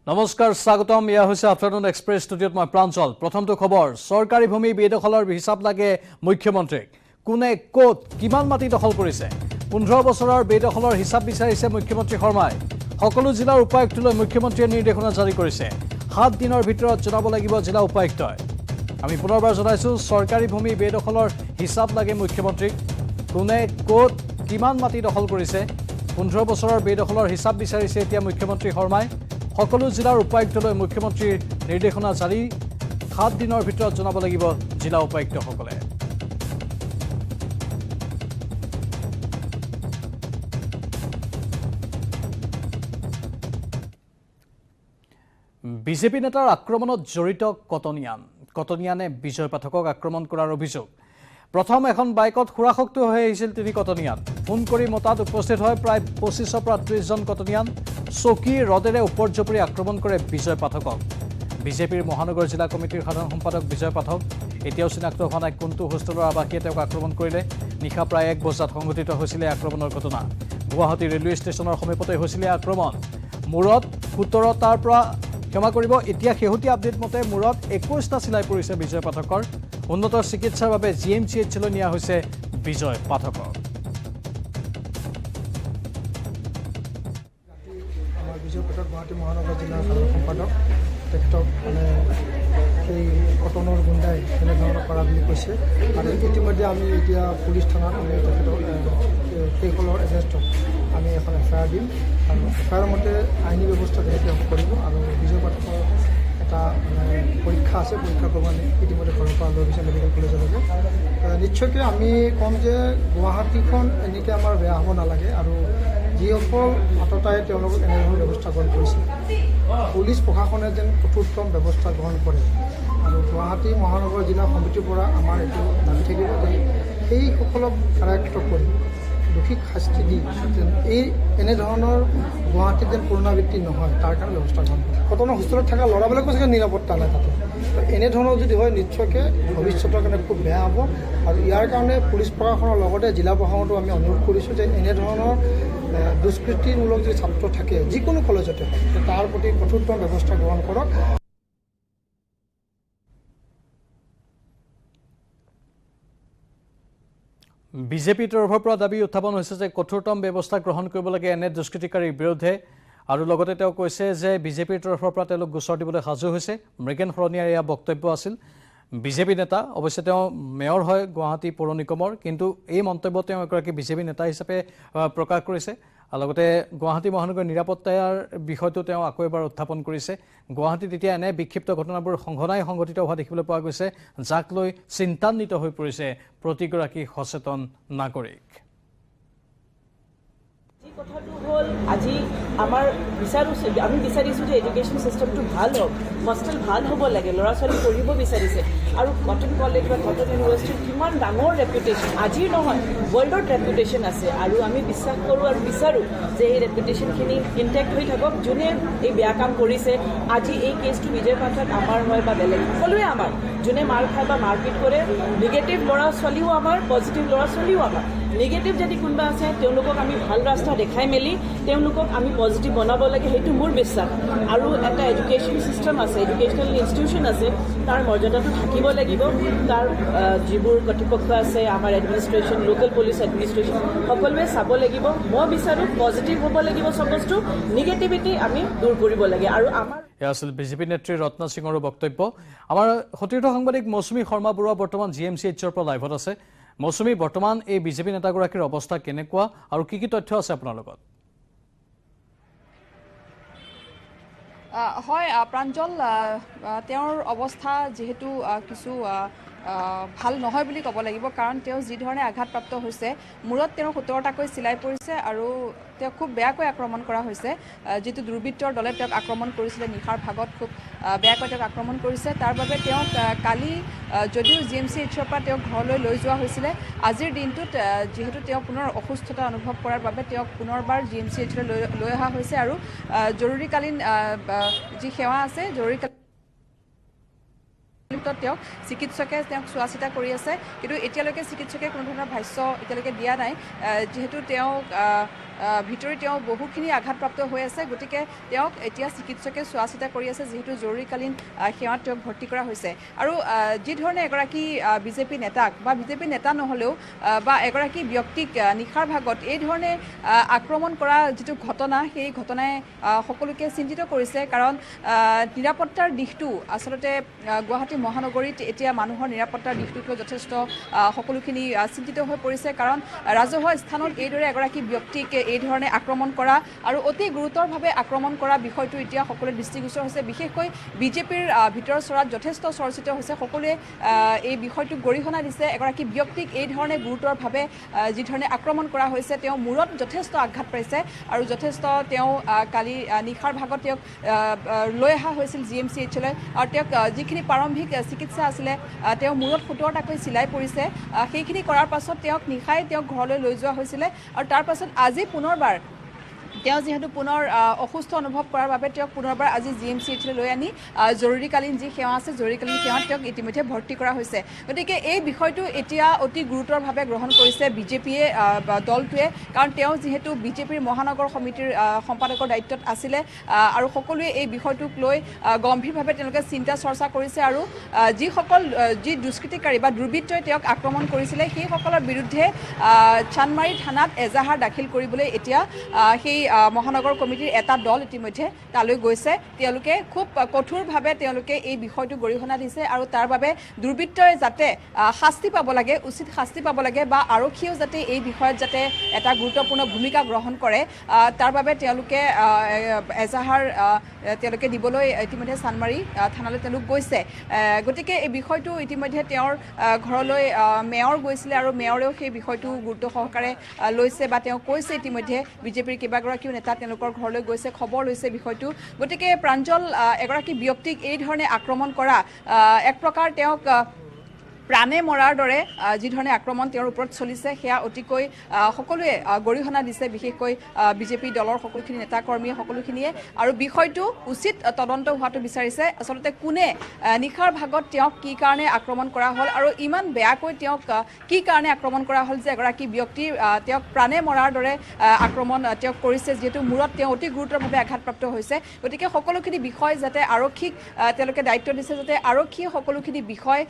নমস্কাৰ স্বাগতম ইয়া হৈছে আফটাৰনুন এক্সপ্ৰেছ ষ্টুডিঅ'ত মই প্ৰাঞ্জল প্ৰথমটো খবৰ চৰকাৰী ভূমি বেদখলৰ হিচাপ লাগে মুখ্যমন্ত্ৰীক কোনে ক'ত কিমান মাটি দখল কৰিছে 15 বছৰৰ বেদখলৰ হিচাপ বিচাৰিছে মুখ্যমন্ত্ৰী শৰ্মাই সকলো জিলাৰ উপায়ুক্তলৈ মুখ্যমন্ত্ৰীয়ে নিৰ্দেশনা জাৰি কৰিছে 7 দিনৰ ভিতৰত জনাব লাগিব জিলা উপায়ুক্তই আমি পুনৰবাৰ জনাইছো চৰকাৰী ভূমি বেদখলৰ হিচাপ লাগে মুখ্যমন্ত্ৰীক কোনে ক'ত কিমান মাটি দখল কৰিছে 15 বছৰৰ বেদখলৰ হিচাপ বিচাৰিছে এতিয়া মুখ্যমন্ত্ৰী শৰ্মাই সকলো জিলাৰ উপায়ুক্তলৈ মুখ্যমন্ত্ৰীৰ নিৰ্দেশনা জাৰি 7 দিনৰ ভিতৰত জনাব লাগিব জিলা উপায়ুক্তসকলে বিজেপি নেতাৰ আক্ৰমণত জড়িত কটনিয়ানে বিজয় পাঠকক আক্ৰমণ কৰাৰ অভিযোগ প্ৰথম এখন বাইকত খুৰাশক্তি হৈ আহিছিল তিনি কটনিয়ান ফোন কৰি মতাত উপস্থিত হয় প্ৰায় 25 পৰা 30 জন কটনিয়ান চকী ৰদেৰে উপৰ্যপৰি আক্ৰমণ কৰে বিজয় পাঠকক বিজেপিৰ মহানগৰ জিলা কমিটিৰ সাধাৰণ সম্পাদক বিজয় পাঠক এতিয়াও চিনাক্ত হোৱা নাই কোনটো হোষ্টেলৰ আৱাসীয়ে তেওঁক আক্ৰমণ কৰিলে নিশা প্ৰায় 1 বজাত সংঘটিত হৈছিল আক্ৰমণৰ ঘটনা গুৱাহাটী ৰেলৱে ষ্টেচনৰ সমীপতে হৈছিল আক্ৰমণ মূৰত 17টাৰ পৰা ক্ষমা কৰিব এতিয়া শেহতীয়া আপডেট মতে মূৰত 21টা চিলাই পৰিছে বিজয় পাঠকৰ উন্নত চিকিৎসাৰ বাবে জিএমচিএইচলৈ নিয়া হৈছে বিজয় পাঠকক আমাৰ বিজয় পাঠক গুৱাহাটী মহানগৰ জিলাৰ সাধাৰণ সম্পাদক তেখেতক সেই কটনৰ গুণ্ডাই এনেধৰণৰ কৰা বুলি কৈছে আৰু ইতিমধ্যে আমি এতিয়া পুলিচ থানাত আমি তেখেতক সেইসকলৰ এগেইনষ্টত আমি এখন এফআইআৰ দিম আৰু এফআইআৰ মতে আইনী ব্যৱস্থা তেখেতে কৰিব আৰু বিজয় পাঠকৰ এটা পৰীক্ষা আছে পৰীক্ষা প্ৰমাণে ইতিমধ্যে ঘৰৰ পৰা লৈ গৈছে মেডিকেল কলেজলৈকে নিশ্চয়কৈ আমি ক'ম যে গুৱাহাটীখন এনেকৈ আমাৰ বেয়া হ'ব নালাগে আৰু যিসকল আততাই তেওঁলোকক এনেধৰণৰ ব্যৱস্থা গ্ৰহণ কৰিছে পুলিচ প্ৰশাসনে যেন কঠোৰতম ব্যৱস্থা গ্ৰহণ কৰে আৰু গুৱাহাটী মহানগৰ জিলা সমিতিৰ পৰা আমাৰ এইটো দাবী থাকিব যে সেইসকলক কাৰায়ত্ব কৰি দোষীক শাস্তি দি যেন এনেধৰণৰ গুৱাহাটীত যেন পুনৰাবৃত্তি নহয় তাৰ কাৰণে ব্যৱস্থা গ্ৰহণ কৰে কটনৰ হোষ্টেলত থকা ল'ৰাবিলাকো চাগে নিৰাপত্তা নাই তাতে এনেধৰণৰ যদি হয় নিশ্চয়কৈ ভৱিষ্যতৰ কাৰণে খুব বেয়া হ'ব আৰু ইয়াৰ কাৰণে পুলিচ প্ৰশাসনৰ লগতে জিলা প্ৰশাসনতো আমি অনুৰোধ কৰিছোঁ যে এনেধৰণৰ দুষ্কৃতিমূলক যদি ছাত্ৰ থাকে যিকোনো কলেজতে হয় তাৰ প্ৰতি কঠোৰতম ব্যৱস্থা গ্ৰহণ কৰক বিজেপিৰ তৰফৰ পৰা দাবী উত্থাপন হৈছে যে কঠোৰতম ব্যৱস্থা গ্ৰহণ কৰিব লাগে এনে দুষ্কৃতিকাৰীৰ বিৰুদ্ধে আৰু লগতে তেওঁ কৈছে যে বিজেপিৰ তৰফৰ পৰা তেওঁলোক গোচৰ দিবলৈ সাজু হৈছে মৃগেন শৰণীয়াৰ এয়া বক্তব্য আছিল বিজেপি নেতা অৱশ্যে তেওঁ মেয়ৰ হয় গুৱাহাটী পৌৰ নিগমৰ কিন্তু এই মন্তব্য তেওঁ এগৰাকী বিজেপি নেতা হিচাপে প্ৰকাশ কৰিছে লগতে গুৱাহাটী মহানগৰ নিৰাপত্তাৰ বিষয়টো তেওঁ আকৌ এবাৰ উত্থাপন কৰিছে গুৱাহাটীত এতিয়া এনে বিক্ষিপ্ত ঘটনাবোৰ সংঘনাই সংঘটিত হোৱা দেখিবলৈ পোৱা গৈছে যাক লৈ চিন্তান্বিত হৈ পৰিছে প্ৰতিগৰাকী সচেতন নাগৰিক কথাটো হ'ল আজি আমি বিচাৰিছোঁ যে এডুকেশ্যন চিষ্টেমটো ভাল হওক হোষ্টেল ভাল হ'ব লাগে ল'ৰা ছোৱালী পঢ়িব বিচাৰিছে আৰু কটন কলেজ বা কটন ইউনিভাৰ্চিটিৰ কিমান ডাঙৰ ৰেপুটেশ্যন আজিৰ নহয় ৱৰ্ল্ডত ৰেপুটেশ্যন আছে আৰু আমি বিশ্বাস কৰোঁ আৰু বিচাৰোঁ যে এই ৰেপুটেশ্যনখিনি ইনটেক্ট হৈ থাকক যোনে এই বেয়া কাম কৰিছে আজি এই কেছটো বিজয় পাঠক আমাৰ হয় বা বেলেগ সকলোৱে আমাৰ যোনে মাৰ খায় বা মাৰপিট কৰে নিগেটিভ ল'ৰা ছোৱালীও আমাৰ পজিটিভ ল'ৰা ছোৱালীও আমাৰ নিগেটিভ যদি কোনোবা আছে তেওঁলোকক আমি ভাল ৰাস্তা দেখাই মেলি তেওঁলোকক আমি পজিটিভ বনাব লাগে সেইটো মোৰ বিশ্বাস আৰু এটা এডুকেশ্যন চিষ্টেম আছে এডুকেশ্যনেল ইনষ্টিটিউশ্যন আছে তাৰ মৰ্যাদাটো থাকিব লাগিব তাৰ যিবোৰ কৰ্তৃপক্ষ আছে আমাৰ এডমিনিষ্ট্ৰেশ্যন লোকেল পুলিচ এডমিনিষ্ট্ৰেশ্যন সকলোৱে চাব লাগিব মই বিচাৰোঁ পজিটিভ হ'ব লাগিব চব বস্তু নিগেটিভিটি আমি দূৰ কৰিব লাগে আৰু আমাৰ এয়া আছিল বিজেপি নেত্ৰী ৰত্না সিঙৰো বক্তব্য আমাৰ সতীৰ্থ সাংবাদিক মৌচুমী শৰ্মা বৰুৱা বৰ্তমান জিএমচিএইচৰ পৰা লাইভত আছে মৌচুমী বৰ্তমান এই বিজেপি নেতাগৰাকীৰ অৱস্থা কেনেকুৱা আৰু কি তথ্য আছে আপোনাৰ লগত হয় প্ৰাঞ্জল তেওঁৰ অৱস্থা যিহেতু কিছু ভাল নহয় বুলি ক'ব লাগিব কাৰণ তেওঁ যি ধৰণে আঘাতপ্ৰাপ্ত হৈছে মূৰত তেওঁ 17টাকৈ চিলাই পৰিছে আৰু তেওঁক খুব বেয়াকৈ আক্ৰমণ কৰা হৈছে যিটো দুৰ্বৃত্তৰ দলে তেওঁক আক্ৰমণ কৰিছিলে নিশাৰ ভাগত খুব বেয়াকৈ তেওঁক আক্ৰমণ কৰিছে তাৰ বাবে তেওঁক কালি যদিও জিএমচিএইচৰ পৰা তেওঁক ঘৰলৈ লৈ যোৱা হৈছিলে আজিৰ দিনটোত যিহেতু তেওঁ পুনৰ অসুস্থতা অনুভৱ কৰাৰ বাবে তেওঁক পুনৰবাৰ জিএমচিএইচলৈ লৈ অহা হৈছে আৰু জৰুৰীকালীন যি সেৱা আছে জৰুৰীকালীন তেওঁক চিকিৎসকে তেওঁক চোৱা চিতা কৰি আছে কিন্তু এতিয়ালৈকে চিকিৎসকে কোনো ধৰণৰ ভাষ্য এতিয়ালৈকে দিয়া নাই যিহেতু তেওঁক ভিতৰি তেওঁ বহুখিনি আঘাতপ্ৰাপ্ত হৈ আছে গতিকে তেওঁক এতিয়া চিকিৎসকে চোৱা চিতা কৰি আছে যিহেতু জৰুৰীকালীন সেৱাত তেওঁক ভৰ্তি কৰা হৈছে আৰু যি ধৰণে এগৰাকী বিজেপি নেতাক বা বিজেপি নেতা নহ'লেও বা এগৰাকী ব্যক্তিক নিশাৰ ভাগত এই ধৰণে আক্ৰমণ কৰা যিটো ঘটনা সেই ঘটনাই সকলোকে চিন্তিত কৰিছে কাৰণ নিৰাপত্তাৰ দিশটো আচলতে গুৱাহাটী মহানগৰীত এতিয়া মানুহৰ নিৰাপত্তাৰ দিশটোক লৈ যথেষ্ট সকলোখিনি চিন্তিত হৈ পৰিছে কাৰণ ৰাজহুৱা স্থানত এইদৰে এগৰাকী ব্যক্তিক এই ধৰণে আক্ৰমণ কৰা আৰু অতি গুৰুতৰভাৱে আক্ৰমণ কৰা বিষয়টো এতিয়া সকলোৱে দৃষ্টিগোচৰ হৈছে বিশেষকৈ বিজেপিৰ ভিতৰ চৰাত যথেষ্ট চৰ্চিত হৈছে সকলোৱে এই বিষয়টোক গৰিহণা দিছে এগৰাকী ব্যক্তিক এই ধৰণে গুৰুতৰভাৱে যি ধৰণে আক্ৰমণ কৰা হৈছে তেওঁ মূৰত যথেষ্ট আঘাত পাইছে আৰু যথেষ্ট তেওঁ কালি নিশাৰ ভাগত তেওঁক লৈ অহা হৈছিল GMCHলৈ আৰু তেওঁক যিখিনি প্ৰাৰম্ভিক চিকিৎসা আছিলে তেওঁ মূৰত 17টাকৈ চিলাই পৰিছে সেইখিনি কৰাৰ পাছত তেওঁক নিশাই তেওঁক ঘৰলৈ লৈ যোৱা হৈছিলে আৰু তাৰ পাছত আজি পুনৰবাৰ তেওঁ যিহেতু পুনৰ অসুস্থ অনুভৱ কৰাৰ বাবে তেওঁক পুনৰবাৰ আজি GMCHলৈ লৈ আনি জৰুৰীকালীন যি সেৱা আছে জৰুৰীকালীন সেৱাত তেওঁক ইতিমধ্যে ভৰ্তি কৰা হৈছে গতিকে এই বিষয়টো এতিয়া অতি গুৰুতৰভাৱে গ্ৰহণ কৰিছে বিজেপিয়ে দলটোৱে কাৰণ তেওঁ যিহেতু বিজেপিৰ মহানগৰ সমিতিৰ সম্পাদকৰ দায়িত্বত আছিলে আৰু সকলোৱে এই বিষয়টোক লৈ গম্ভীৰভাৱে তেওঁলোকে চিন্তা চৰ্চা কৰিছে আৰু যি দুষ্কৃতিকাৰী বা দুৰ্বৃত্তই তেওঁক আক্ৰমণ কৰিছিলে সেইসকলৰ বিৰুদ্ধে চান্দমাৰী থানাত এজাহাৰ দাখিল কৰিবলৈ এতিয়া সেই মহানগৰ কমিটিৰ এটা দল ইতিমধ্যে তালৈ গৈছে তেওঁলোকে খুব কঠোৰভাৱে তেওঁলোকে এই বিষয়টো গৰিহণা দিছে আৰু তাৰ বাবে দুৰ্বৃত্তই যাতে শাস্তি পাব লাগে উচিত শাস্তি পাব লাগে বা আৰক্ষীও যাতে এই বিষয়ত যাতে এটা গুৰুত্বপূৰ্ণ ভূমিকা গ্ৰহণ কৰে তাৰ বাবে তেওঁলোকে এজাহাৰ তেওঁলোকে দিবলৈ ইতিমধ্যে চান্দমাৰী থানালৈ তেওঁলোক গৈছে গতিকে এই বিষয়টো ইতিমধ্যে তেওঁৰ ঘৰলৈ মেয়ৰ গৈছিলে আৰু মেয়ৰেও সেই বিষয়টো গুৰুত্ব সহকাৰে লৈছে বা তেওঁ কৈছে ইতিমধ্যে বিজেপিৰ কেইবাগৰাকীও নেতা তেওঁলোকৰ ঘৰলৈ গৈছে খবৰ লৈছে বিষয়টো গতিকে প্ৰাঞ্জল এগৰাকী ব্যক্তিক এই ধৰণে আক্ৰমণ কৰা এক প্ৰকাৰ তেওঁক প্ৰাণে মৰাৰ দৰে যি ধৰণে আক্ৰমণ তেওঁৰ ওপৰত চলিছে সেয়া অতিকৈ সকলোৱে গৰিহণা দিছে বিশেষকৈ বিজেপি দলৰ সকলোখিনি নেতা কৰ্মীয়ে সকলোখিনিয়ে আৰু বিষয়টো উচিত তদন্ত হোৱাটো বিচাৰিছে আচলতে কোনে নিশাৰ ভাগত তেওঁক কি কাৰণে আক্ৰমণ কৰা হ'ল আৰু ইমান বেয়াকৈ তেওঁক কি কাৰণে আক্ৰমণ কৰা হ'ল যে এগৰাকী ব্যক্তিৰ তেওঁক প্ৰাণে মৰাৰ দৰে আক্ৰমণ তেওঁক কৰিছে যিহেতু মূৰত তেওঁ অতি গুৰুতৰভাৱে আঘাতপ্ৰাপ্ত হৈছে গতিকে সকলোখিনি বিষয় যাতে আৰক্ষীক তেওঁলোকে দায়িত্ব দিছে যাতে আৰক্ষীয়ে সকলোখিনি বিষয়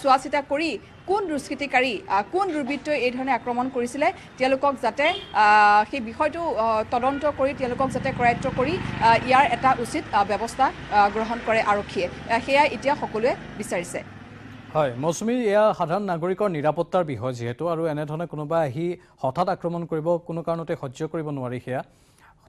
চোৱা চিতা কৰি কোন দুষ্কৃতিকাৰী কোন দুৰ্বৃত্তই এই ধৰণে আক্ৰমণ কৰিছিলে তেওঁলোকক যাতে সেই বিষয়টো তদন্ত কৰি তেওঁলোকক যাতে কৰায়ত্ব কৰি ইয়াৰ এটা উচিত ব্যৱস্থা গ্ৰহণ কৰে আৰক্ষীয়ে সেয়া এতিয়া সকলোৱে বিচাৰিছে হয় মৌচুমী এয়া সাধাৰণ নাগৰিকৰ নিৰাপত্তাৰ বিষয় যিহেতু আৰু এনেধৰণে কোনোবা আহি হঠাৎ আক্ৰমণ কৰিব কোনো কাৰণতে সহ্য কৰিব নোৱাৰি সেয়া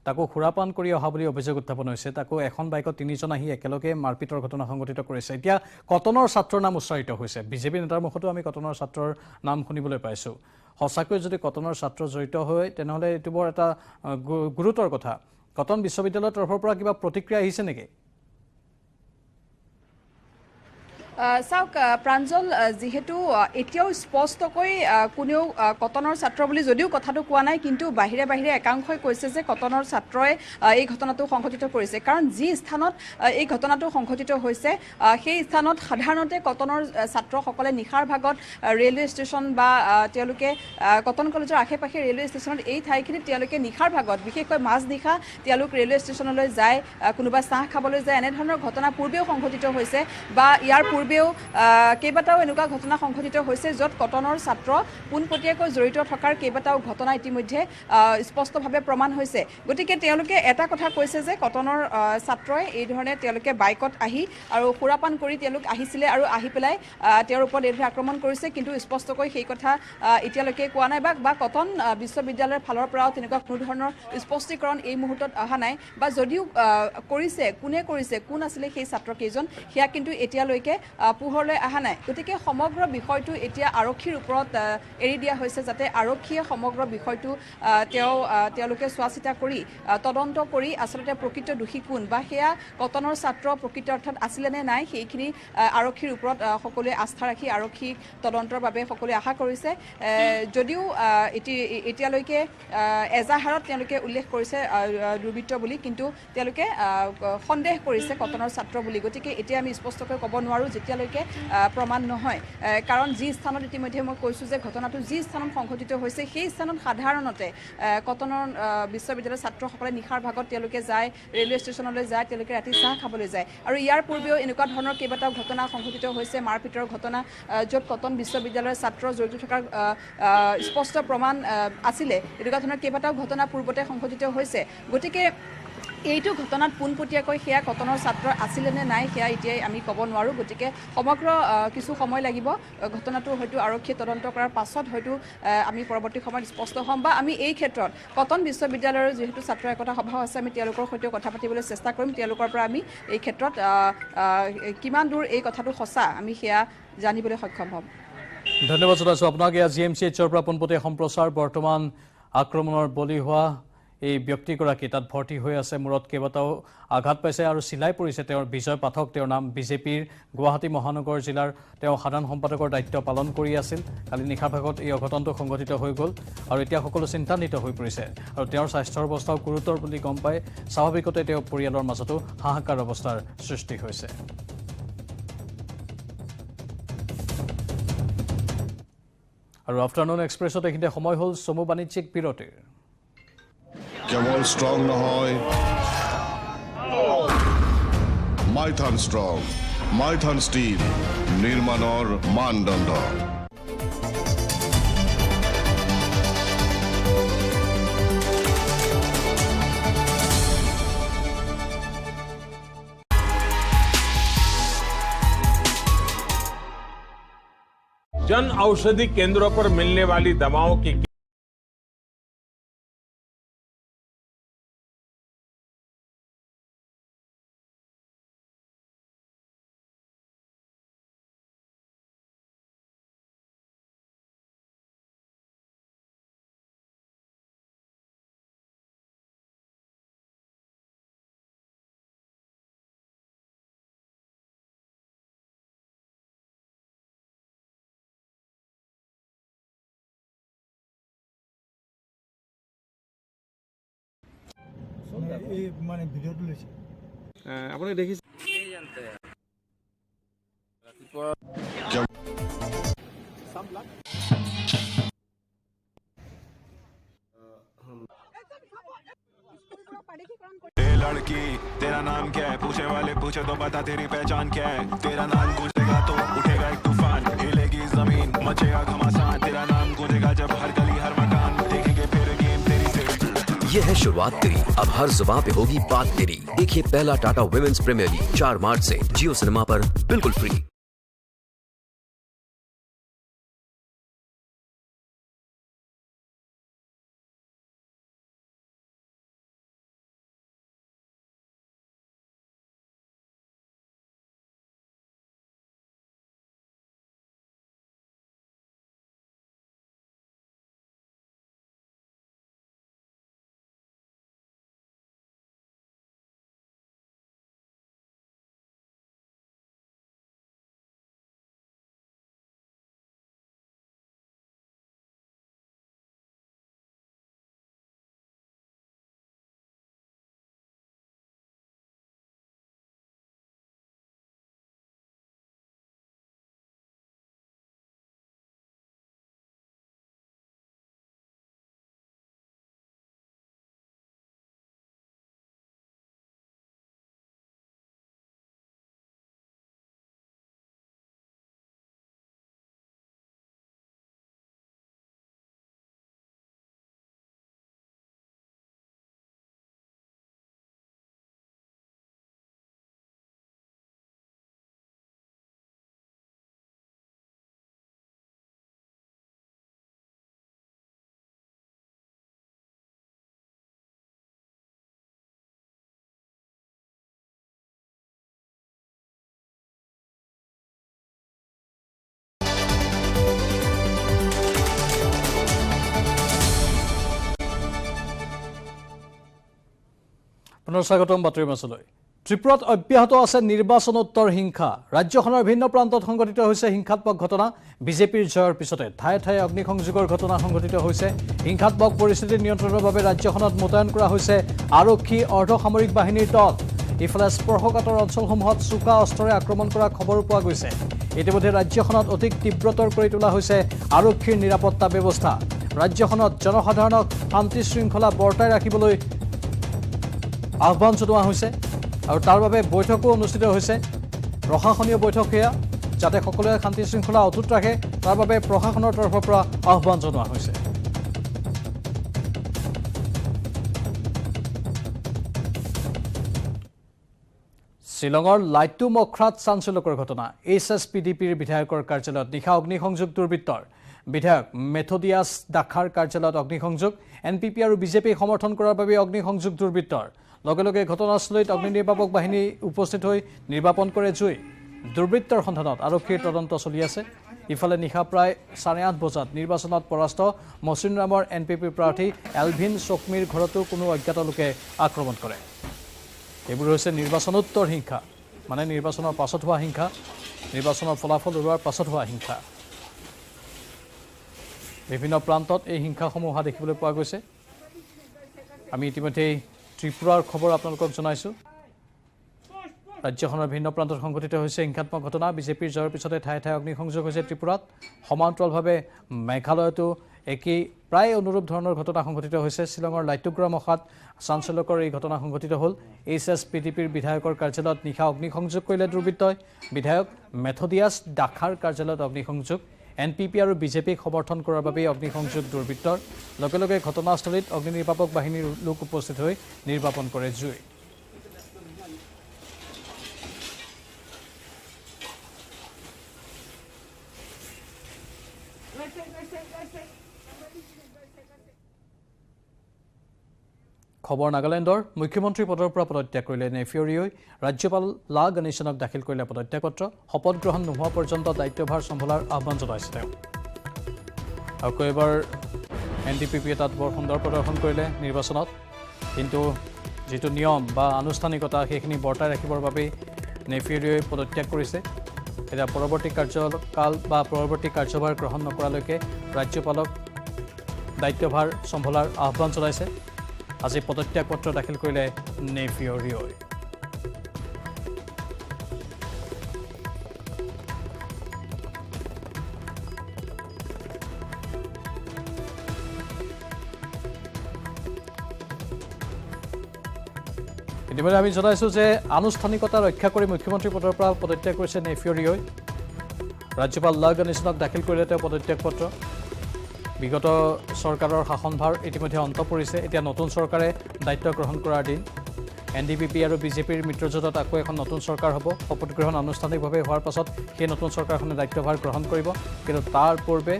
তাকো খুৰাপান কৰি অহা বুলি অভিযোগ উত্থাপন হৈছে তাকো এখন বাইকত তিনিজন আহি একেলগে মাৰপিটৰ ঘটনা সংঘটিত কৰিছে এতিয়া কটনৰ ছাত্ৰৰ নাম উচ্চাৰিত হৈছে বিজেপি নেতাৰ মুখতো আমি কটনৰ ছাত্ৰৰ নাম শুনিবলৈ পাইছোঁ সঁচাকৈ যদি কটনৰ ছাত্ৰ জড়িত হয় তেনেহ'লে এইটো বৰ এটা গুৰুতৰ কথা কটন বিশ্ববিদ্যালয়ৰ তৰফৰ পৰা কিবা প্ৰতিক্ৰিয়া আহিছে নেকি চাওক প্ৰাঞ্জল যিহেতু এতিয়াও স্পষ্টকৈ কোনেও কটনৰ ছাত্ৰ বুলি যদিও কথাটো কোৱা নাই কিন্তু বাহিৰে বাহিৰে একাংশই কৈছে যে কটনৰ ছাত্ৰই এই ঘটনাটো সংঘটিত কৰিছে কাৰণ যি স্থানত এই ঘটনাটো সংঘটিত হৈছে সেই স্থানত সাধাৰণতে কটনৰ ছাত্ৰসকলে নিশাৰ ভাগত ৰেলৱে ষ্টেচন বা তেওঁলোকে কটন কলেজৰ আশে পাশে ৰেলৱে ষ্টেচনত এই ঠাইখিনিত তেওঁলোকে নিশাৰ ভাগত বিশেষকৈ মাজনিশা তেওঁলোক ৰেলৱে ষ্টেচনলৈ যায় কোনোবা চাহ খাবলৈ যায় এনেধৰণৰ ঘটনা পূৰ্বেও সংঘটিত হৈছে বা ইয়াৰ পূৰ্বেও কেইবাটাও এনেকুৱা ঘটনা সংঘটিত হৈছে য'ত কটনৰ ছাত্ৰ পোনপটীয়াকৈ জড়িত থকাৰ কেইবাটাও ঘটনা ইতিমধ্যে স্পষ্টভাৱে প্ৰমাণ হৈছে গতিকে তেওঁলোকে এটা কথা কৈছে যে কটনৰ ছাত্ৰই এই ধৰণে তেওঁলোকে বাইকত আহি আৰু সুৰাপান কৰি তেওঁলোক আহিছিলে আৰু আহি পেলাই তেওঁৰ ওপৰত এই ধৰণে আক্ৰমণ কৰিছে কিন্তু স্পষ্টকৈ সেই কথা এতিয়ালৈকে কোৱা নাই বা কটন বিশ্ববিদ্যালয়ৰ ফালৰ পৰাও তেনেকুৱা কোনো ধৰণৰ স্পষ্টীকৰণ এই মুহূৰ্তত অহা নাই বা যদিও কৰিছে কোনে কৰিছে কোন আছিলে সেই ছাত্ৰকেইজন সেয়া কিন্তু এতিয়ালৈকে পোহৰলৈ অহা নাই গতিকে সমগ্ৰ বিষয়টো এতিয়া আৰক্ষীৰ ওপৰত এৰি দিয়া হৈছে যাতে আৰক্ষীয়ে সমগ্ৰ বিষয়টো তেওঁলোকে চোৱা চিতা কৰি তদন্ত কৰি আচলতে প্ৰকৃত দোষী কোন বা সেয়া কটনৰ ছাত্ৰ প্ৰকৃত অৰ্থত আছিলে নে নাই সেইখিনি আৰক্ষীৰ ওপৰত সকলোৱে আস্থা ৰাখি আৰক্ষী তদন্তৰ বাবে সকলোৱে আশা কৰিছে যদিও এতিয়ালৈকে এজাহাৰত তেওঁলোকে উল্লেখ কৰিছে দুৰ্বৃত্ত বুলি কিন্তু তেওঁলোকে সন্দেহ কৰিছে কটনৰ ছাত্ৰ বুলি গতিকে এতিয়া আমি স্পষ্টকৈ ক'ব নোৱাৰোঁ এতিয়ালৈকে প্ৰমাণ নহয় কাৰণ যি স্থানত ইতিমধ্যে মই কৈছোঁ যে ঘটনাটো যি স্থানত সংঘটিত হৈছে সেই স্থানত সাধাৰণতে কটনৰ বিশ্ববিদ্যালয়ৰ ছাত্ৰসকলে নিশাৰ ভাগত তেওঁলোকে যায় ৰেলৱে ষ্টেচনলৈ যায় তেওঁলোকে ৰাতি চাহ খাবলৈ যায় আৰু ইয়াৰ পূৰ্বেও এনেকুৱা ধৰণৰ কেইবাটাও ঘটনা সংঘটিত হৈছে মাৰপিটৰ ঘটনা য'ত কটন বিশ্ববিদ্যালয়ৰ ছাত্ৰ জড়িত থকাৰ স্পষ্ট প্ৰমাণ আছিলে এনেকুৱা ধৰণৰ কেইবাটাও ঘটনা পূৰ্বতে সংঘটিত হৈছে গতিকে এইটো ঘটনাত পোনপটীয়াকৈ সেয়া কটনৰ ছাত্ৰ আছিলে নে নাই সেয়া এতিয়াই আমি ক'ব নোৱাৰোঁ গতিকে সমগ্ৰ কিছু সময় লাগিব ঘটনাটো হয়তো আৰক্ষীয়ে তদন্ত কৰাৰ পাছত হয়তো আমি পৰৱৰ্তী সময়ত স্পষ্ট হ'ম বা আমি এই ক্ষেত্ৰত কটন বিশ্ববিদ্যালয়ৰ যিহেতু ছাত্ৰ একতা সভা আছে আমি তেওঁলোকৰ সৈতে কথা পাতিবলৈ চেষ্টা কৰিম তেওঁলোকৰ পৰা আমি এই ক্ষেত্ৰত কিমান দূৰ এই কথাটো সঁচা আমি সেয়া জানিবলৈ সক্ষম হ'ম ধন্যবাদ জনাইছোঁ আপোনাক এয়া GMCHৰ পৰা পোনপটীয়া সম্প্ৰচাৰ বৰ্তমান আক্ৰমণৰ বলি হোৱা এই ব্যক্তিগৰাকী তাত ভৰ্তি হৈ আছে মূৰত কেইবাটাও আঘাত পাইছে আৰু চিলাই পৰিছে তেওঁৰ বিজয় পাঠক তেওঁৰ নাম বিজেপিৰ গুৱাহাটী মহানগৰ জিলাৰ তেওঁ সাধাৰণ সম্পাদকৰ দায়িত্ব পালন কৰি আছিল কালি নিশাৰ ভাগত এই অঘটনটো সংঘটিত হৈ গ'ল আৰু এতিয়া সকলো চিন্তান্বিত হৈ পৰিছে আৰু তেওঁৰ স্বাস্থ্যৰ অৱস্থাও গুৰুতৰ বুলি গম পাই স্বাভাৱিকতে তেওঁ পৰিয়ালৰ মাজতো হাহাকাৰ অৱস্থাৰ সৃষ্টি হৈছে আৰু আফটাৰনুন এক্সপ্ৰেছত এইখিনিতে সময় হ'ল চমু বাণিজ্যিক বিৰতিৰ কেৱল ষ্ট্ৰং নহয় মাইথান ষ্ট্ৰং মাইথান ষ্টীল নিৰ্মাণৰ মানদণ্ড जन औषधि केंद्रों पर मिलने वाली दवाओं की এই মানে ভিডিঅ'টো লৈছে আপুনি দেখিছে लड़की तेरा नाम क्या है पूछे वाले पूछे तो बता तेरी पहचान क्या है तेरा नाम गूंजेगा तो उठेगा एक तूफान हिलेगी जमीन मचेगा घमासान तेरा नाम गूंजेगा जब हर गली हर मकान देखेंगे फिर गेम तेरी से ये है शुरुआत तेरी अब हर जुबान पे होगी बात तेरी देखिए पहला टाटा वुमेन्स प्रीमियर लीग 4 मार्च से जियो सिनेमा पर बिल्कुल फ्री পুনৰ স্বাগতম বাতৰিৰ মাজলৈ ত্ৰিপুৰাত অব্যাহত আছে নিৰ্বাচনোত্তৰ হিংসা ৰাজ্যখনৰ ভিন্ন প্ৰান্তত সংঘটিত হৈছে হিংসাত্মক ঘটনা বিজেপিৰ জয়ৰ পিছতে ঠায়ে ঠায়ে অগ্নিসংযোগৰ ঘটনা সংঘটিত হৈছে হিংসাত্মক পৰিস্থিতি নিয়ন্ত্ৰণৰ বাবে ৰাজ্যখনত মোতায়েন কৰা হৈছে আৰক্ষী অৰ্ধসামৰিক বাহিনীৰ দল ইফালে স্পৰ্শকাতৰ অঞ্চলসমূহত চোকা অস্ত্ৰৰে আক্ৰমণ কৰা খবৰো পোৱা গৈছে ইতিমধ্যে ৰাজ্যখনত অধিক তীব্ৰতৰ কৰি তোলা হৈছে আৰক্ষীৰ নিৰাপত্তা ব্যৱস্থা ৰাজ্যখনত জনসাধাৰণক শান্তি শৃংখলা বৰ্তাই ৰাখিবলৈ আহ্বান জনোৱা হৈছে আৰু তাৰ বাবে বৈঠকো অনুষ্ঠিত হৈছে প্ৰশাসনীয় বৈঠক সেয়া যাতে সকলোৱে শান্তি শৃংখলা অটুট ৰাখে তাৰ বাবে প্ৰশাসনৰ তৰফৰ পৰা আহ্বান জনোৱা হৈছে শ্বিলঙৰ লাইটু মখৰাত চাঞ্চল্যকৰ ঘটনা HSPDPৰ বিধায়কৰ কাৰ্যালয়ত নিশা অগ্নিসংযোগ দুৰ্বৃত্তৰ বিধায়ক মেথডিয়াছ দাখাৰ কাৰ্যালয়ত অগ্নিসংযোগ NPP আৰু বিজেপি সমৰ্থন কৰাৰ বাবে অগ্নিসংযোগ দুৰ্বৃত্তৰ লগে লগে ঘটনাস্থলীত অগ্নি নিৰ্বাপক বাহিনী উপস্থিত হৈ নিৰ্বাপন কৰে জুই দুৰ্বৃত্তৰ সন্ধানত আৰক্ষীৰ তদন্ত চলি আছে ইফালে নিশা প্ৰায় 8:30 বজাত নিৰ্বাচনত পৰাস্ত মচিন ৰামৰ NPP প্ৰাৰ্থী এলভিন চকমিৰ ঘৰতো কোনো অজ্ঞাত লোকে আক্ৰমণ কৰে এইবোৰ হৈছে নিৰ্বাচনোত্তৰ হিংসা মানে নিৰ্বাচনৰ পাছত হোৱা হিংসা নিৰ্বাচনৰ ফলাফল ওলোৱাৰ পাছত হোৱা হিংসা বিভিন্ন প্ৰান্তত এই হিংসাসমূহ হোৱা দেখিবলৈ পোৱা গৈছে আমি ইতিমধ্যে ত্ৰিপুৰাৰ খবৰ আপোনালোকক জনাইছোঁ ৰাজ্যখনৰ ভিন্ন প্ৰান্তত সংঘটিত হৈছে হিংসাত্মক ঘটনা বিজেপিৰ জয়ৰ পিছতে ঠায়ে ঠায়ে অগ্নিসংযোগ হৈছে ত্ৰিপুৰাত সমান্তৰালভাৱে মেঘালয়তো একেই প্ৰায় অনুৰূপ ধৰণৰ ঘটনা সংঘটিত হৈছে শ্বিলঙৰ লাইটুগ্ৰা মখাত চাঞ্চল্যকৰ এই ঘটনা সংঘটিত হ'ল HSPDPৰ বিধায়কৰ কাৰ্যালয়ত নিশা অগ্নিসংযোগ কৰিলে দুৰ্বৃত্তই বিধায়ক মেথডিয়াছ দাখাৰ কাৰ্যালয়ত অগ্নিসংযোগ NPP আৰু বিজেপিক সমৰ্থন কৰাৰ বাবে অগ্নিসংযোগ দুৰ্বৃত্তৰ লগে লগে ঘটনাস্থলীত অগ্নি নিৰ্বাপক বাহিনীৰ লোক উপস্থিত হৈ নিৰ্বাপন কৰে জুই খবৰ নাগালেণ্ডৰ মুখ্যমন্ত্ৰী পদৰ পৰা পদত্যাগ কৰিলে নেফিঅৰিঅই ৰাজ্যপাল লা গণেশনক দাখিল কৰিলে পদত্যাগ পত্ৰ শপত গ্ৰহণ নোহোৱা পৰ্যন্ত দায়িত্বভাৰ সম্ভালাৰ আহ্বান জনাইছে তেওঁ আকৌ এবাৰ NDPP তাত বৰ সুন্দৰ প্ৰদৰ্শন কৰিলে নিৰ্বাচনত কিন্তু যেটো নিয়ম বা আনুষ্ঠানিকতা সেইখিনি বৰ্তাই ৰাখিবৰ বাবে নেফিঅৰিঅই পদত্যাগ কৰিছে এটা পৰৱৰ্তী কাৰ্যকাল বা পৰৱৰ্তী কাৰ্যভাৰ গ্ৰহণ নকৰালৈকে ৰাজ্যপালক দায়িত্বভাৰ সম্ভালাৰ আহ্বান জনাইছে আজি পদত্যাগ পত্ৰ দাখিল কৰিলে নেফিঅৰিঅই ইতিমধ্যে আমি জনাইছোঁ যে আনুষ্ঠানিকতা ৰক্ষা কৰি মুখ্যমন্ত্ৰী পদৰ পৰা পদত্যাগ কৰিছে নেফিঅৰিঅই ৰাজ্যপাল লা গণেশনক দাখিল কৰিলে তেওঁ পদত্যাগ পত্ৰ বিগত চৰকাৰৰ শাসনভাৰ ইতিমধ্যে অন্ত পৰিছে এতিয়া নতুন চৰকাৰে দায়িত্ব গ্ৰহণ কৰাৰ দিন NDPP আৰু বিজেপিৰ মিত্ৰজোঁটত আকৌ এখন নতুন চৰকাৰ হ'ব শপত গ্ৰহণ আনুষ্ঠানিকভাৱে হোৱাৰ পাছত সেই নতুন চৰকাৰখনে দায়িত্বভাৰ গ্ৰহণ কৰিব কিন্তু তাৰ পূৰ্বে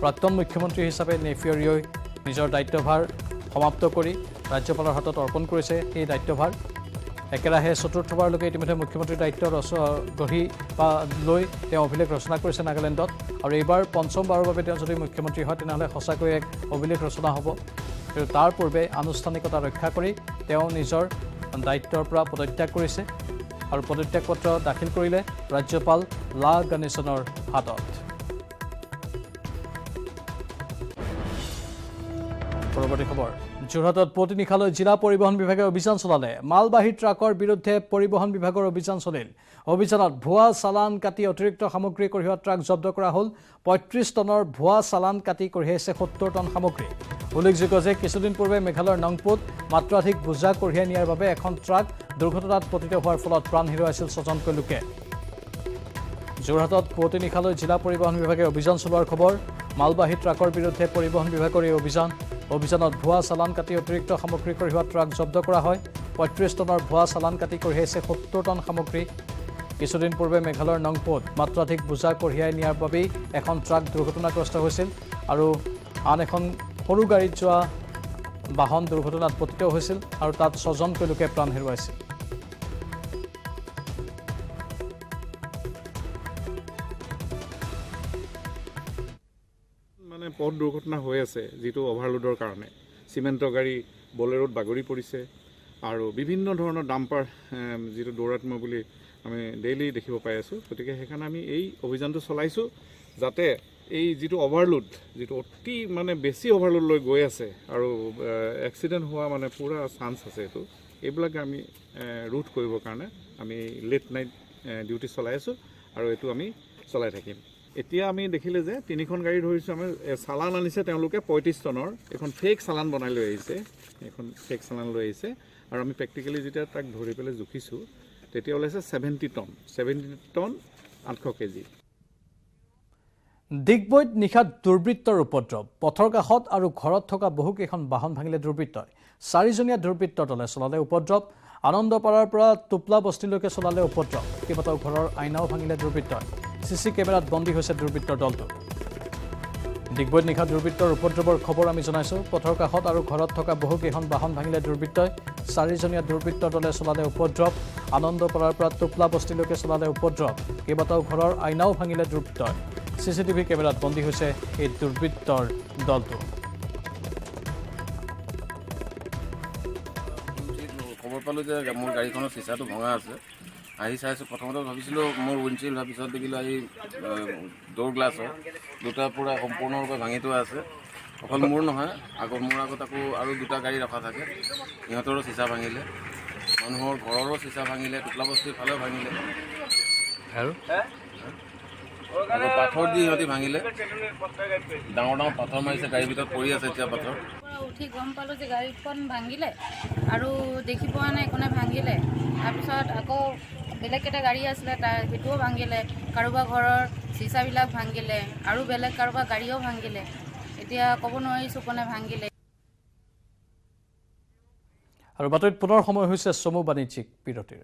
প্ৰাক্তন মুখ্যমন্ত্ৰী হিচাপে নেফিঅৰিঅই নিজৰ দায়িত্বভাৰ সমাপ্ত কৰি ৰাজ্যপালৰ হাতত অৰ্পণ কৰিছে এই দায়িত্বভাৰ একেৰাহে চতুৰ্থবাৰলৈকে ইতিমধ্যে মুখ্যমন্ত্ৰীৰ দায়িত্ব গঢ়ি বা লৈ তেওঁ অভিলেখ ৰচনা কৰিছে নাগালেণ্ডত আৰু এইবাৰ পঞ্চমবাৰৰ বাবে তেওঁ যদি মুখ্যমন্ত্ৰী হয় তেনেহ'লে সঁচাকৈ এক অভিলেখ ৰচনা হ'ব কিন্তু তাৰ পূৰ্বে আনুষ্ঠানিকতা ৰক্ষা কৰি তেওঁ নিজৰ দায়িত্বৰ পৰা পদত্যাগ কৰিছে আৰু পদত্যাগ পত্ৰ দাখিল কৰিলে ৰাজ্যপাল লা গণেশনৰ হাতত পৰৱৰ্তী খবৰ যোৰহাটত পুৱতি নিশালৈ জিলা পৰিবহণ বিভাগে অভিযান চলালে মালবাহী ট্ৰাকৰ বিৰুদ্ধে পৰিবহণ বিভাগৰ অভিযান চলিল অভিযানত ভুৱা চালান কাটি অতিৰিক্ত সামগ্ৰী কঢ়িওৱা ট্ৰাক জব্দ কৰা হ'ল ৩৫ টনৰ ভুৱা চালান কাটি কঢ়িয়াইছে ৭০ টন সামগ্ৰী উল্লেখযোগ্য যে কিছুদিন পূৰ্বে মেঘালয়ৰ নংপুত মাত্ৰাধিক বোজা কঢ়িয়াই নিয়াৰ বাবে এখন ট্ৰাক দুৰ্ঘটনাত পতিত হোৱাৰ ফলত প্ৰাণ হেৰুৱাইছিল ৬জনকৈ লোকে যোৰহাটত পুৱতি নিশালৈ জিলা পৰিবহণ বিভাগে অভিযান চলোৱাৰ খবৰ মালবাহী ট্ৰাকৰ বিৰুদ্ধে পৰিবহণ বিভাগৰ এই অভিযানত ভুৱা চালান কাটি অতিৰিক্ত সামগ্ৰী কঢ়িওৱা ট্ৰাক জব্দ কৰা হয় ৩৫ টনৰ ভুৱা চালান কাটি কঢ়িয়াইছে ৭০ টন সামগ্ৰী কিছুদিন পূৰ্বে মেঘালয়ৰ নংপুত মাত্ৰাধিক বোজা কঢ়িয়াই নিয়াৰ বাবেই এখন ট্ৰাক দুৰ্ঘটনাগ্ৰস্ত হৈছিল আৰু আন এখন সৰু গাড়ীত যোৱা বাহন দুৰ্ঘটনাত পতিত হৈছিল আৰু তাত ৬জনকৈ লোকে প্ৰাণ হেৰুৱাইছিল মানে পথ দুৰ্ঘটনা হৈ আছে যিটো অভাৰলোডৰ কাৰণে চিমেণ্টৰ গাড়ী বলেৰোত বাগৰি পৰিছে আৰু বিভিন্ন ধৰণৰ ডাম্পাৰ যিটো দৌৰাত্ম্য বুলি আমি ডেইলি দেখিব পাই আছোঁ গতিকে সেইকাৰণে আমি এই অভিযানটো চলাইছোঁ যাতে এই যিটো অভাৰলোড যিটো অতি মানে বেছি অভাৰলোড লৈ গৈ আছে আৰু এক্সিডেণ্ট হোৱা মানে পুৰা চান্স আছে এইটো এইবিলাক আমি ৰোধ কৰিবৰ কাৰণে আমি লেট নাইট ডিউটি চলাই আছোঁ আৰু এইটো আমি চলাই থাকিম। এতিয়া আমি দেখিলে যে 3খন গাড়ী ধৰিছোঁ, আমাৰ চালান আনিছে তেওঁলোকে 35 টনৰ, এখন ফেক চালান বনাই লৈ আহিছে, এখন ফেক চালান লৈ আহিছে আৰু আমি প্ৰেক্টিকেলি যেতিয়া তাক ধৰি পেলাই জুখিছোঁ তেতিয়া ওলাইছে 70 টন 800 কেজি। ডিগবৈত নিশাত দুৰ্বৃত্তৰ উপদ্ৰৱ, পথৰ কাষত আৰু ঘৰত থকা বহুকেইখন বাহন ভাঙিলে দুৰ্বৃত্তই। 4জনীয়া দুৰ্বৃত্তৰ দলে চলালে উপদ্ৰৱ, আনন্দপাৰাৰ পৰা টোপলা বস্তিলৈকে চলালে উপদ্ৰৱ, কেইবাটাও ঘৰৰ আইনাও ভাঙিলে দুৰ্বৃত্তই। CC কেমেৰাত বন্দী হৈছে দুৰ্বৃত্তৰ দলটো। ডিগবৈত নিশা দুৰ্বৃত্তৰ উপদ্ৰৱৰ খবৰ আমি জনাইছোঁ। পথৰ কাষত আৰু ঘৰত থকা বহুকেইখন বাহন ভাঙিলে দুৰ্বৃত্তই। 4জনীয়া দুৰ্বৃত্তৰ দলে চলালে উপদ্ৰৱ, আনন্দপাৰাৰ পৰা টোপলা বস্তিলৈকে চলালে উপদ্ৰৱ, কেইবাটাও ঘৰৰ আইনাও ভাঙিলে দুৰ্বৃত্তই। CCTV কেমেৰাত বন্দী হৈছে এই দুৰ্বৃত্তৰ দলটো। খবৰ পালোঁ যে মোৰ গাড়ীখনৰ চিচাটো ভঙা আছে। আহি চাইছোঁ, প্ৰথমতে ভাবিছিলোঁ মোৰ উইণ্ডশ্বিল্ড, তাৰপিছত দেখিলোঁ আহি ড'ৰ গ্লাছৰ দুটা পূৰা সম্পূৰ্ণৰূপে ভাঙি থোৱা আছে। অকল মোৰ নহয়, মোৰ আগত আকৌ আৰু 2টা গাড়ী ৰখা থাকে, সিহঁতৰো চিচা ভাঙিলে, মানুহৰ ঘৰৰো চিচা ভাঙিলে, টোপলা বস্তিৰ ফালেও ভাঙিলে আৰু পাথৰ দি সিহঁতি ভাঙিলে, ডাঙৰ ডাঙৰ পাথৰ মাৰিছে, গাড়ীৰ ভিতৰত পৰি আছে এতিয়া পাথৰ। উঠি গম পালোঁ যে গাড়ীখন ভাঙিলে আৰু দেখি পোৱা নাই কোনে ভাঙিলে। তাৰপিছত আকৌ বেলেগ এটা গাড়ী আছিলে, সেইটোও ভাঙিলে, কাৰোবাৰ ঘৰৰ চিচাবিলাক ভাঙিলে আৰু বেলেগ কাৰোবাৰ গাড়ীও ভাঙিলে। এতিয়া ক'ব নোৱাৰিছোঁ কোনে ভাঙিলে। আৰু বাতৰিত পুনৰ সময় হৈছে চমু বাণিজ্যিক বিৰতিৰ।